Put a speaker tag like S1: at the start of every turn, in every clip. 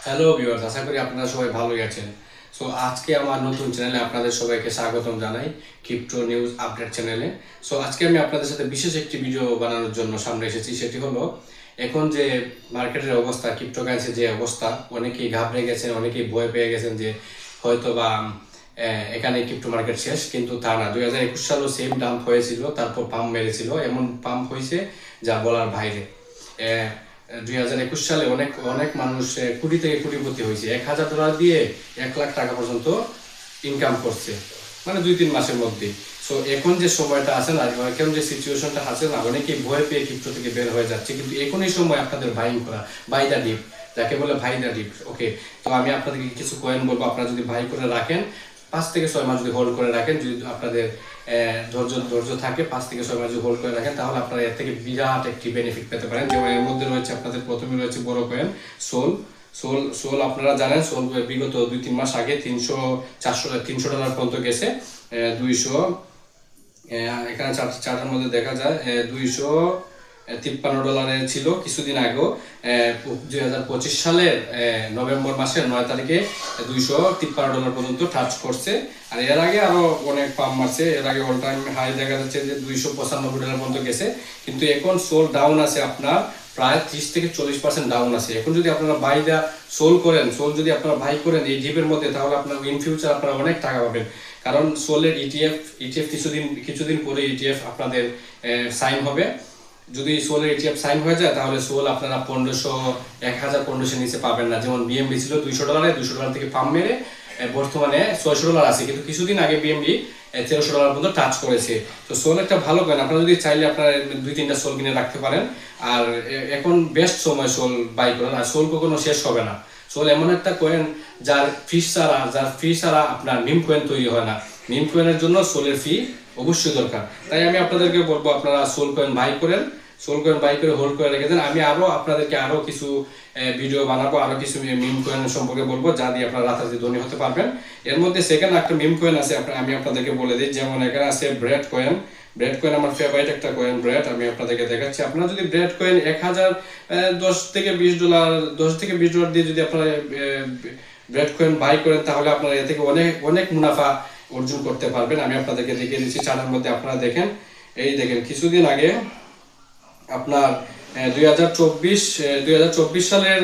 S1: Hello viewers, আশা করি আপনারা সবাই ভালোই আছেন। সো আজকে আমার নতুন চ্যানেলে আপনাদের সবাইকে স্বাগতম জানাই, ক্রিপ্টো নিউজ আপডেট চ্যানেলে। সো আজকে আমি আপনাদের সাথে বিশেষ একটি ভিডিও বানানোর জন্য সামনে এসেছি। সেটি হলো এখন যে মার্কেটের অবস্থা, ক্রিপ্টোকারেন্সির যে অবস্থা, অনেকেই ঘাবড়ে গেছেন, অনেকেই ভয় পেয়ে গেছেন যে হয়তো বা এখানে ক্রিপ্টো মার্কেট শেষ, কিন্তু তা না। 2021 সালেও সেম ডাম্প হয়েছিল, তারপর পাম্প মেরেছিল, এমন পাম্প হয়েছে যা বলার বাইরে। 2021 সালে অনেক অনেক মানুষ কোটি থেকে কোটিপতি হয়েছে, $1,000 দিয়ে 1 লাখ টাকা পর্যন্ত ইনকাম করছে, মানে 2-3 মাসের মধ্যে। সো এখন যে সময়টা আছে না, এখন যে সিচুয়েশনটা আছে না, অনেকেই ভয় পেয়ে ক্রিপ্টো থেকে বের হয়ে যাচ্ছে, কিন্তু এখনই সময় আপনাদের বাইং করা, বাই দা ডিপ, যাকে বলে ভাই দা ডিপ। ওকে, তো আমি আপনাদেরকে কিছু কয়েন বলবো, আপনারা যদি বাই করে রাখেন, 5 থেকে 6 মাস যদি হোল্ড করে রাখেন, যদি আপনাদের ধৈর্য থাকে, 5 থেকে 6 মাস যদি হোল্ড করে রাখেন, তাহলে আপনারা এর থেকে বিরাট একটি বেনিফিট পেতে পারেন। যেমন এর মধ্যে রয়েছে আপনাদের, প্রথমে রয়েছে বড় কয়েন সোল। সোল আপনারা জানেন, সোল বিগত 2-3 মাস আগে $300 পর্যন্ত গেছে। 200, এখানে চার্টের মধ্যে দেখা যায় $253 ছিল কিছুদিন আগেও। 2025 সালের নভেম্বর মাসের 9 তারিখে $253 পর্যন্ত টাচ করছে। আর এর আগে আরো অনেক পাম্প মারছে, এর আগে অল টাইম হাই দেখা যাচ্ছে যে $295 পর্যন্ত গেছে। কিন্তু এখন সোল ডাউন আছে আপনার প্রায় 30-40% ডাউন আছে। এখন যদি আপনারা বাই দা সোল করেন, সোল যদি আপনারা বাই করেন এই ডিপের মধ্যে, তাহলে আপনার ইন ফিউচার আপনারা অনেক টাকা পাবেন। কারণ সোলের ইটিএফ কিছুদিন পরে ইটিএফ আপনাদের সাইন হবে। যদি সোলের ইটিএফ সাইন হয়ে যায়, তাহলে সোল আপনারা 1500 নিচে পাবেন না। যেমন বিএমবি ছিল $200 থেকে পাম্প মেরে বর্তমানে $600 আছে, কিন্তু কিছুদিন আগে বিএমবি $1300 পর্যন্ত টাচ করেছে। তো সোল একটা ভালো কয়েন, আপনারা যদি চাইলে আপনারা 2-3টা সোল কিনে রাখতে পারেন। আর এখন বেস্ট সময় সোল বাই করার। আর সোল কখনো শেষ হবে না। সোল এমন একটা কয়েন যার ফি ছাড়া আপনার মিম কয়েন তৈরি হয় না। মিম কয়েনের জন্য সোলের ফি অবশ্যই দরকার। তাই আমি আপনাদেরকে বলবো, আপনারা সোল কয়েন বাই করেন, সোল কয়েন বাই করে হোল্ড করে রেখে দেন। আমি আপনাদেরকে আরো কিছু ভিডিও বানাবো, আরো কিছু মিম কয়েন সম্পর্কে বলবো, যা দিয়ে আপনারা রাতারাতি ধনী হতে পারবেন। এর মধ্যে সেকেন্ড একটা মিম কয়েন আছে, আমি আপনাদেরকে বলে দিই। যেমন এখানে আছে ব্রেড কয়েন। ব্রেড কয়েন আমার ফেভারিট একটা কয়েন, ব্রেড। আমি আপনাদেরকে দেখাচ্ছি। আপনারা যদি ব্রেড কয়েন 10 থেকে 20 ডলার দিয়ে যদি আপনারা ব্রেড কয়েন বাই করেন, তাহলে আপনারা এ থেকে অনেক অনেক মুনাফা অর্জন করতে পারবেন। আমি আপনাদেরকে দেখিয়ে দিচ্ছি চার্টের মধ্যে। আপনারা দেখেন, এই দেখেন, কিছুদিন আগে আপনার 2024 সালের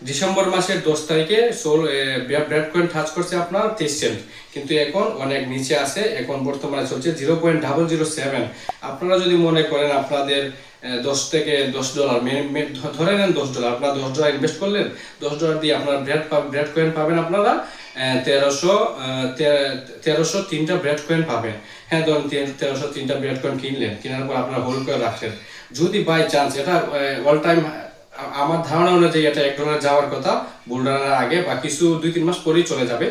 S1: ডিসেম্বর মাসের 10 তারিখে ব্রেড কয়েন টাচ করছে আপনার 23 সেন্ট, কিন্তু এখন অনেক নিচে আছে। এখন বর্তমানে চলছে 0.007। আপনারা যদি মনে করেন আপনাদের $10 ধরে নেন, $10 আপনারা $10 ইনভেস্ট করলেন, $10 দিয়ে আপনারা ব্রেড কয়েন পাবেন আপনারা 1303টা ব্রেড কয়েন পাবেন। হ্যাঁ, ধরুন 1303টা ব্রেড কয়েন কিনলেন, কেনার পর আপনারা হোল্ড করে রাখলেন। যদি বাই চান্স এটা অল টাইম, আমার ধারণা অনুযায়ী এটা $1 যাওয়ার কথা বুলরানের আগে, বা কিছু 2-3 মাস পরেই চলে যাবে।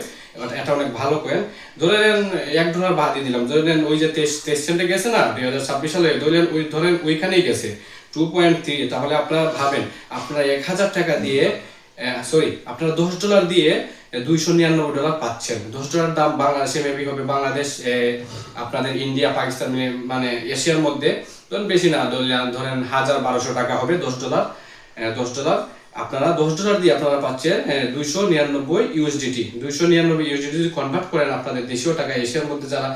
S1: এটা অনেক ভালো কয়েন। ধরে নেন $1 বাদ দিয়ে দিলাম, ধরে নেন ওই যে 23 সেন্টে গেছে না 2026 সালে, ধরেন ওইখানেই গেছে 2.3। তাহলে আপনারা ভাবেন, আপনারা $1,000 দিয়ে আপনারা $10 দিয়ে $299 পাচ্ছেন। $10 দাম বাংলাদেশে মেবি হবে, বাংলাদেশ আপনাদের ইন্ডিয়া পাকিস্তান মানে এশিয়ার মধ্যে ধরেন বেশি না, ধরেন 1000-1200 টাকা হবে $10। আপনারা $10 দিয়ে আপনারা পাচ্ছেন 299 ইউএসডিটি। 299 ইউএসডিটি যদি কনভার্ট করেন আপনাদের দেশীয় টাকা, এশিয়ার মধ্যে যারা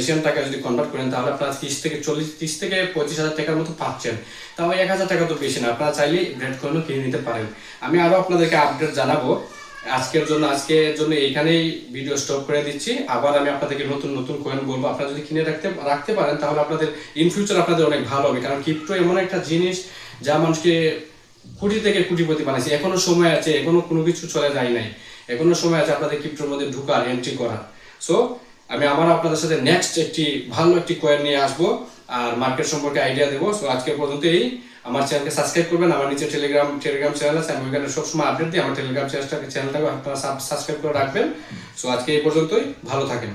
S1: এশিয়ান টাকা যদি কনভার্ট করেন, তাহলে আপনারা 30-35 হাজার টাকার মতো পাচ্ছেন। তাও 1000 টাকা তো বেশি না। আপনারা চাইলে ব্রেড কয়েনও কিনে নিতে পারেন। আমি আরো আপনাদেরকে আপডেট জানাবো। আজকের জন্য এইখানেই ভিডিও স্টপ করে দিচ্ছি। আবার আমি আপনাদেরকে নতুন নতুন কয়েন বলবো, আপনারা যদি কিনে রাখতে পারেন, তাহলে আপনাদের ইন ফিউচার আপনাদের অনেক ভালো হবে। কারণ ক্রিপ্টো এমন একটা জিনিস যা মানুষকে কোটি থেকে কোটিপতি বানাইছে। এখনো সময় আছে, এখনো কোনো কিছু চলে যায় নাই, এখনো সময় আছে আপনাদের ক্রিপ্টোর মধ্যে ঢুকার, এন্ট্রি করার। সো আমি আপনাদের সাথে নেক্সট ভালো একটি কয়েন নিয়ে আসবো, আর মার্কেট সম্পর্কে আইডিয়া দেবো। সো আজকে পর্যন্ত আমার চ্যানেলকে সাবস্ক্রাইব করবেন। আমার নিচে টেলিগ্রাম চ্যানেল আছে, আমি ওইখানে সবসময় আপডেট দিই। আমার টেলিগ্রাম চ্যানেলটাকে আপনারা সাবস্ক্রাইব করে রাখবেন। সো আজকে এই পর্যন্তই, ভালো থাকেন।